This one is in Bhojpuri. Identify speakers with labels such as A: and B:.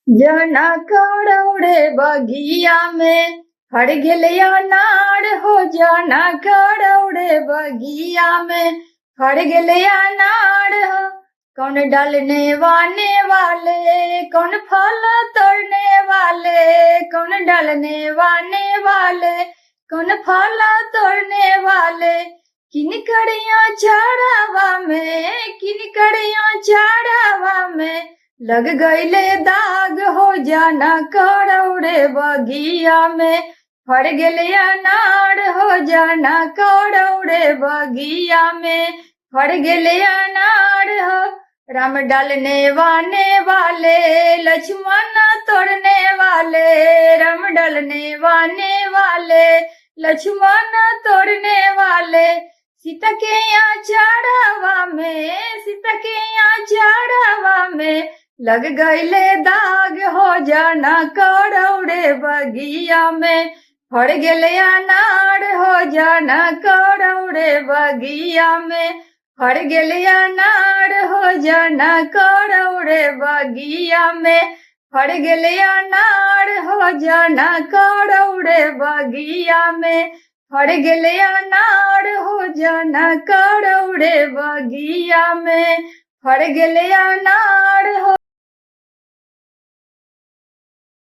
A: जना करौड़े बगिया में फड़ गेले अनार हो। जना करौड़े बगिया में फड़ गेले अनार हो। कौन डालने वाले कौन फल तोड़ने वाले, कौन डालने वाले कौन फल तोड़ने वाले। किन कड़िया चारावा में, किन कड़िया चारावा में लग गईले दाग हो। जाना करौड़े बगिया में फड़ गेले अनार हो। जाना करौड़े बगिया में फड़ गेले अनार हो। राम डालने वाले लक्ष्मण तोड़ने वाले, राम डालने वाले लक्ष्मण तोड़ने वाले। सीता के आचारवा में, सीता के आचारवा में लग गईले दाग हो। जाना करौड़े बगिया में फड़ गेले अनार हो। जाना करौड़े बगिया में फड़ गेले अनार हो। जाना करौड़े बगिया में फड़ गेले अनार हो। जाना करौड़े बगिया में फड़ गेले अनार हो। जाना करौड़े बगिया में फड़ गेले अनार हो।